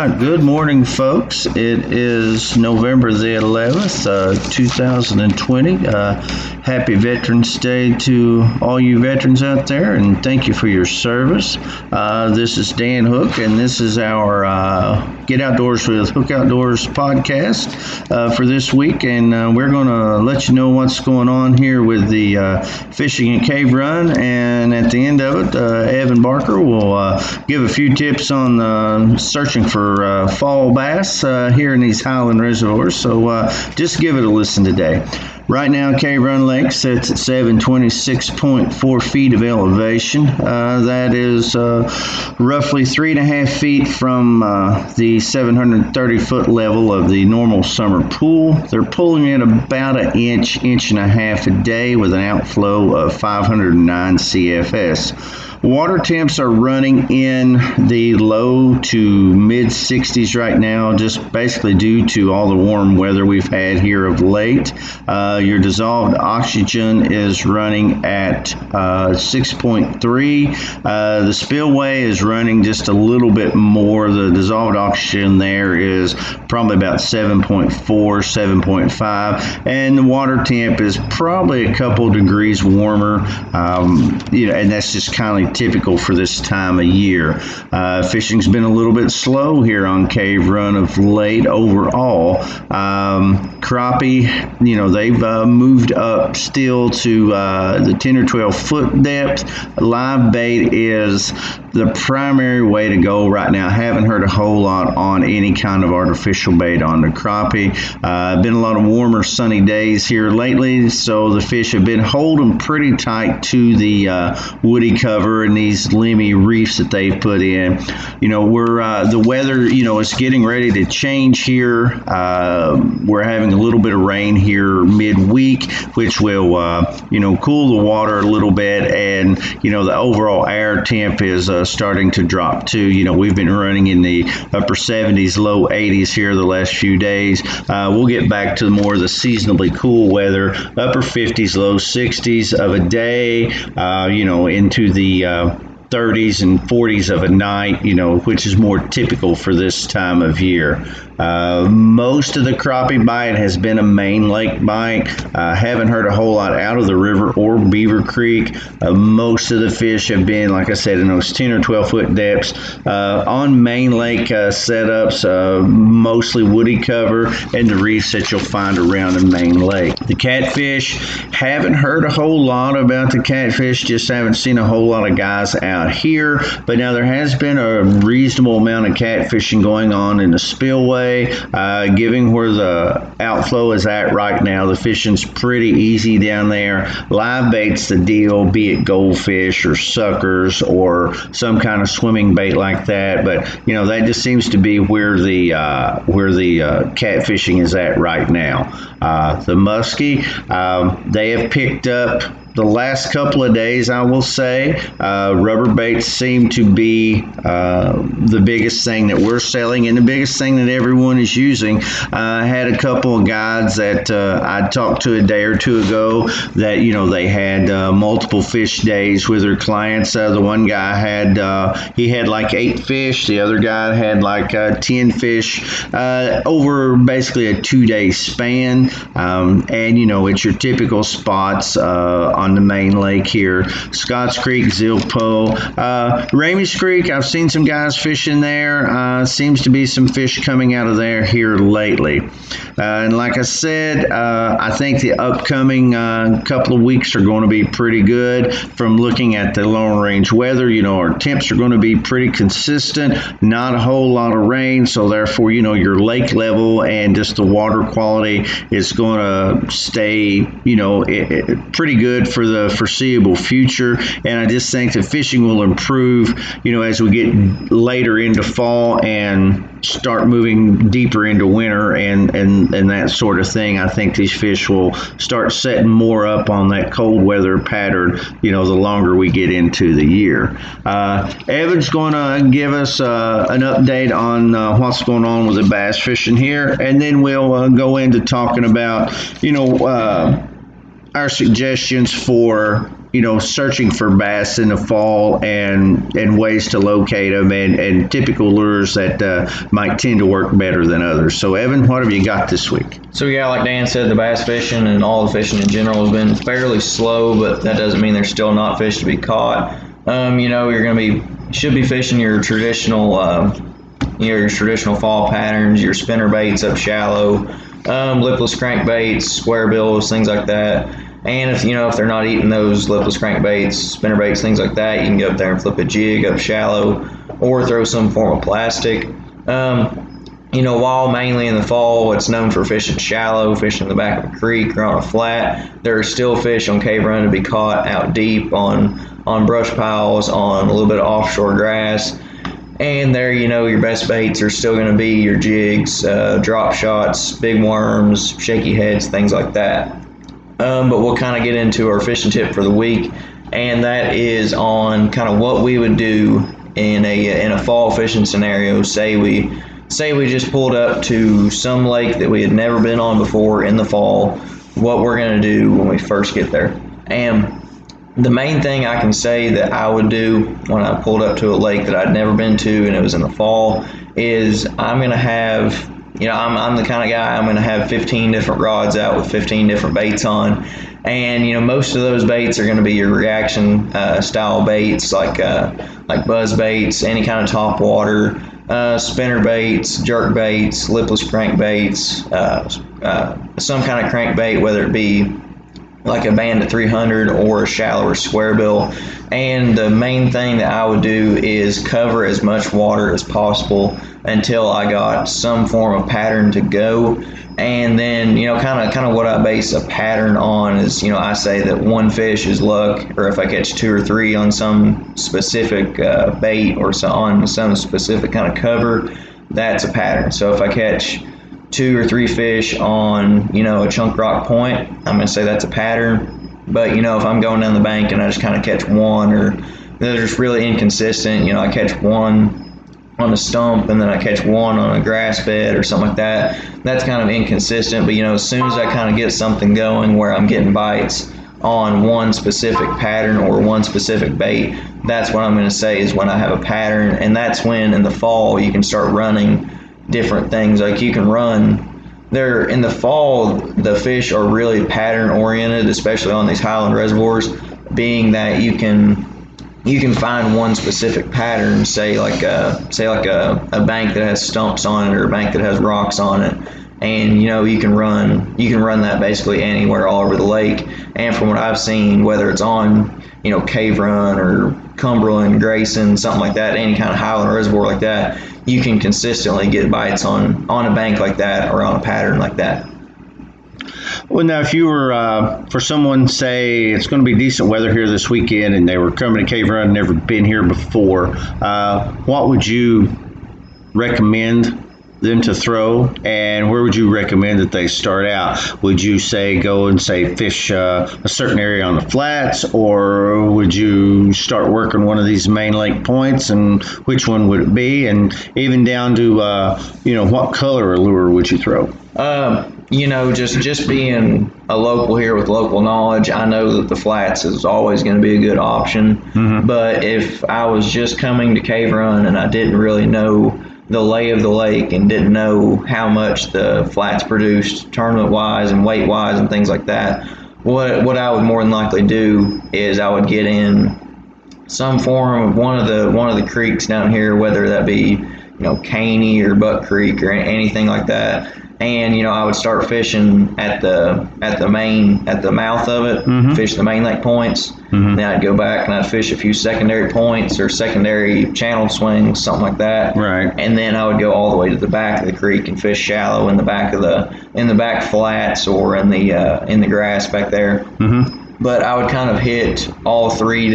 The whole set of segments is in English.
right, good morning, folks. It is November the 11th, 2020. Happy Veterans Day to all you veterans out there, and thank you for your service. This is Dan Hook, and this is our Get Outdoors with Hook Outdoors podcast for this week, and we're going to let you know what's going on here with the fishing and cave run, and at the end of it, Evan Barker will give a few tips on searching for fall bass here in these highland reservoirs, so just give it a listen today. Right now, Cave Run Lake sits at 726.4 feet of elevation. That is roughly 3.5 feet from the 730-foot level of the normal summer pool. They're pulling in about an inch and a half a day with an outflow of 509 CFS. Water temps are running in the low to mid 60s right now, just basically due to all the warm weather we've had here of late. Your dissolved oxygen is running at 6.3. The spillway is running just a little bit more. The dissolved oxygen there is probably about 7.4, 7.5, and the water temp is probably a couple degrees warmer. And that's just kind of typical for this time of year. Fishing's been a little bit slow here on Cave Run of late overall. Crappie, they've moved up still to the 10 or 12 foot depth. Live bait is the primary way to go right now. I haven't heard a whole lot on any kind of artificial bait on the crappie. Been a lot of warmer, sunny days here lately, so the fish have been holding pretty tight to the woody cover and these limmy reefs that they've put in. The weather, is getting ready to change here. We're having a little bit of rain here midweek, which will, cool the water a little bit, and the overall air temp is starting to drop too. We've been running in the upper 70s, low 80s here the last few days. We'll get back to more of the seasonably cool weather, upper 50s, low 60s of a day, into the 30s and 40s of a night, which is more typical for this time of year. Most of the crappie bite has been a main lake bite. Haven't heard a whole lot out of the river or Beaver Creek. Most of the fish have been, like I said, in those 10 or 12 foot depths. On main lake setups, mostly woody cover and the reefs that you'll find around in main lake. The catfish, haven't heard a whole lot about the catfish, just haven't seen a whole lot of guys out here. But now there has been a reasonable amount of catfishing going on in the spillway. Given where the outflow is at right now, the fishing's pretty easy down there. Live bait's the deal, be it goldfish or suckers or some kind of swimming bait like that. But that just seems to be where the catfishing is at right now. The muskie, they have picked up the last couple of days, I will say. Rubber baits seem to be the biggest thing that we're selling and the biggest thing that everyone is using. I had a couple of guides that I talked to a day or two ago that, they had multiple fish days with their clients. The one guy had like 8 fish. The other guy had like 10 fish over basically a 2-day span. And, it's your typical spots on the main lake here. Scotts Creek, Zilpo, Ramey's Creek, I've seen some guys fishing there. Seems to be some fish coming out of there here lately. And like I said, I think the upcoming couple of weeks are going to be pretty good from looking at the long range weather. Our temps are going to be pretty consistent, not a whole lot of rain, so therefore, your lake level and just the water quality is going to stay, pretty good for the foreseeable future. And I just think the fishing will improve, as we get later into fall and start moving deeper into winter and that sort of thing. I think these fish will start setting more up on that cold weather pattern, the longer we get into the year. Evan's going to give us an update on what's going on with the bass fishing here, and then we'll go into talking about, our suggestions for searching for bass in the fall and ways to locate them and typical lures that might tend to work better than others. So, Evan, what have you got this week? So yeah, like Dan said, the bass fishing and all the fishing in general has been fairly slow, but that doesn't mean there's still not fish to be caught. You should be fishing your traditional, your traditional fall patterns, your spinner baits up shallow, lipless crankbaits, square bills, things like that. And if they're not eating those lipless crankbaits, spinner baits, things like that, you can go up there and flip a jig up shallow, or throw some form of plastic. While mainly in the fall it's known for fishing shallow, fishing in the back of a creek or on a flat, there are still fish on Cave Run to be caught out deep on brush piles, on a little bit of offshore grass. And there, your best baits are still going to be your jigs, drop shots, big worms, shaky heads, things like that. But we'll kind of get into our fishing tip for the week, and that is on kind of what we would do in a fall fishing scenario. Say we just pulled up to some lake that we had never been on before in the fall, what we're going to do when we first get there. And the main thing I can say that I would do when I pulled up to a lake that I'd never been to and it was in the fall is I'm going to have, I'm the kind of guy, I'm going to have 15 different rods out with 15 different baits on. And, most of those baits are going to be your reaction style baits like buzz baits, any kind of top water, spinner baits, jerk baits, lipless crankbaits, some kind of crankbait, whether it be like a Bandit 300 or a shallower square bill. And the main thing that I would do is cover as much water as possible until I got some form of pattern to go. And then, kind of what I base a pattern on is, I say that one fish is luck, or if I catch two or three on some specific bait or on some specific kind of cover, that's a pattern. So if I catch 2 or 3 fish on, a chunk rock point, I'm going to say that's a pattern. But, if I'm going down the bank and I just kind of catch one, or they're just really inconsistent, I catch one on a stump and then I catch one on a grass bed or something like that, that's kind of inconsistent. But, as soon as I kind of get something going where I'm getting bites on one specific pattern or one specific bait, that's what I'm going to say is when I have a pattern. And that's when in the fall you can start running different things. Like you can run there in the fall, the fish are really pattern oriented, especially on these highland reservoirs, being that you can find one specific pattern, say like a bank that has stumps on it or a bank that has rocks on it, and you can run that basically anywhere all over the lake. And from what I've seen, whether it's on Cave Run or Cumberland, Grayson, something like that, any kind of highland reservoir like that, you can consistently get bites on a bank like that or on a pattern like that. Well, now, if you were, for someone, say, it's going to be decent weather here this weekend and they were coming to Cave Run, never been here before, what would you recommend them to throw, and where would you recommend that they start out? Would you say go and fish a certain area on the flats, or would you start working one of these main lake points, and which one would it be? And even down to what color or lure would you throw? Just being a local here with local knowledge, I know that the flats is always going to be a good option. Mm-hmm. But if I was just coming to Cave Run and I didn't really know the lay of the lake and didn't know how much the flats produced tournament wise and weight wise and things like that, what I would more than likely do is I would get in some form of one of the creeks down here, whether that be Caney or Buck Creek or anything like that. And I would start fishing at the mouth of it, mm-hmm. fish the main lake points. Mm-hmm. Then I'd go back and I'd fish a few secondary points or secondary channel swings, something like that. Right. And then I would go all the way to the back of the creek and fish shallow in the back flats or in the grass back there. Mm-hmm. But I would kind of hit all 3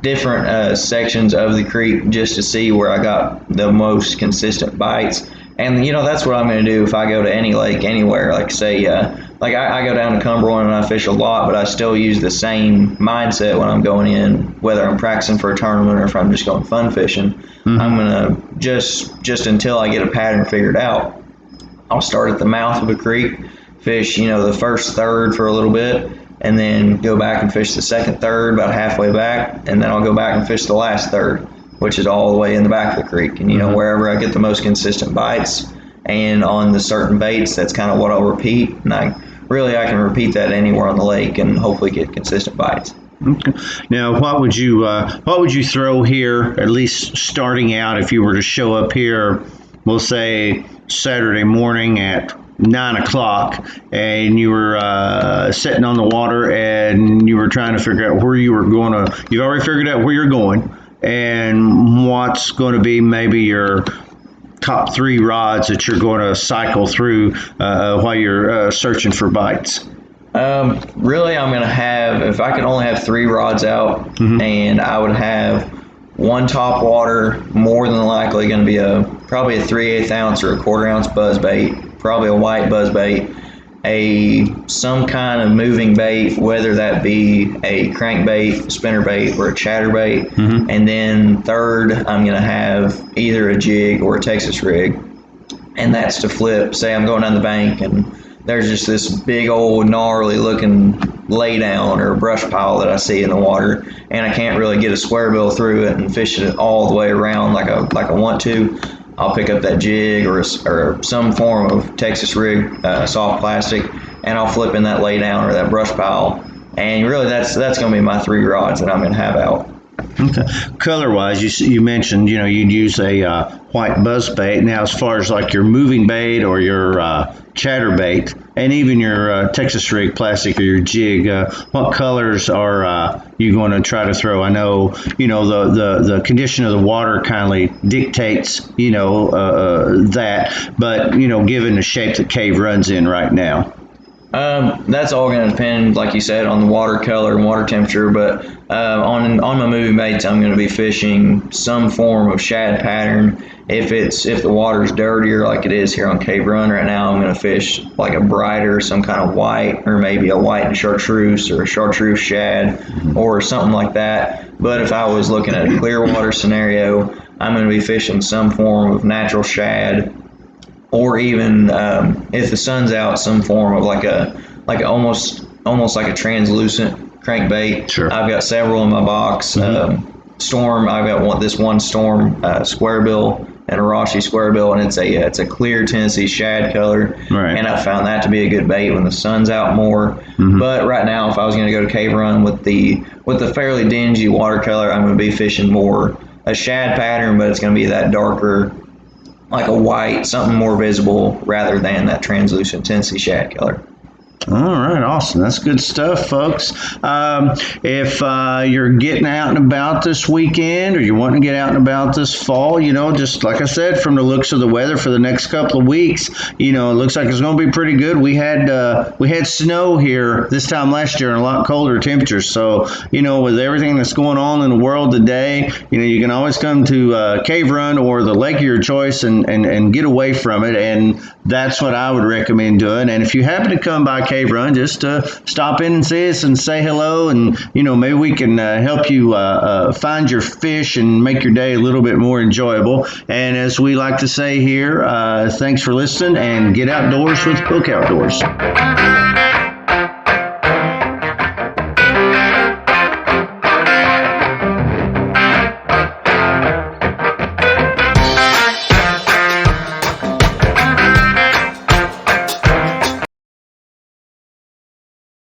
different sections of the creek just to see where I got the most consistent bites. And, that's what I'm going to do if I go to any lake anywhere. Like, say, I go down to Cumberland and I fish a lot, but I still use the same mindset when I'm going in, whether I'm practicing for a tournament or if I'm just going fun fishing. Mm-hmm. I'm going to just until I get a pattern figured out, I'll start at the mouth of a creek, fish, the first third for a little bit, and then go back and fish the second third about halfway back, and then I'll go back and fish the last third, which is all the way in the back of the creek. And wherever I get the most consistent bites and on the certain baits, that's kind of what I'll repeat. And I can repeat that anywhere on the lake and hopefully get consistent bites. Okay. Now, what would you throw here, at least starting out, if you were to show up here, we'll say Saturday morning at 9 o'clock, and you were sitting on the water and you were trying to figure out where you were going to, you've already figured out where you're going and what's going to be maybe your top 3 rods that you're going to cycle through while you're searching for bites? Really, I'm going to have, if I could only have 3 rods out, and I would have one top water, more than likely going to be probably a 3/8 ounce or a 1/4 ounce buzz bait, probably a white buzz bait, some kind of moving bait, whether that be a crankbait, spinner bait, or a chatterbait. And then third, I'm going to have either a jig or a Texas rig, and that's to flip. Say I'm going down the bank and there's just this big old gnarly looking laydown or brush pile that I see in the water, and I can't really get a square bill through it and fish it all the way around like I want to. I'll pick up that jig or some form of Texas rig, soft plastic, and I'll flip in that laydown or that brush pile. And really, that's going to be my 3 rods that I'm going to have out. Okay. Color-wise, you mentioned you'd use a white buzz bait. Now, as far as like your moving bait or your chatterbait, and even your Texas rig plastic or your jig, what colors are you going to try to throw? I know the condition of the water kindly dictates that, but given the shape that Cave runs in right now. That's all going to depend, like you said, on the water color and water temperature. But on my moving baits, I'm going to be fishing some form of shad pattern. If the water's dirtier, like it is here on Cave Run right now, I'm going to fish like a brighter, some kind of white, or maybe a white and chartreuse or a chartreuse shad or something like that. But if I was looking at a clear water scenario, I'm going to be fishing some form of natural shad, or even if the sun's out, some form of like almost like a translucent crankbait. Sure. I've got several in my box. Storm. I've got this one Storm square bill and a Rashi square bill, and it's a clear Tennessee shad color. Right. And I found that to be a good bait when the sun's out more. But right now, if I was going to go to Cave Run with the fairly dingy watercolor, I'm going to be fishing more a shad pattern, but it's going to be that darker, like a white, something more visible rather than that translucent Tennessee shad color. All right, awesome. That's good stuff, folks. If you're getting out and about this weekend, or you want to get out and about this fall, just like I said, from the looks of the weather for the next couple of weeks, it looks like it's going to be pretty good. We had snow here this time last year and a lot colder temperatures. So, with everything that's going on in the world today, you can always come to Cave Run or the lake of your choice and get away from it. And that's what I would recommend doing. And if you happen to come by Cave Run, just stop in and see us and say hello, and maybe we can help you find your fish and make your day a little bit more enjoyable. And as we like to say here, thanks for listening, and get outdoors with Book Outdoors.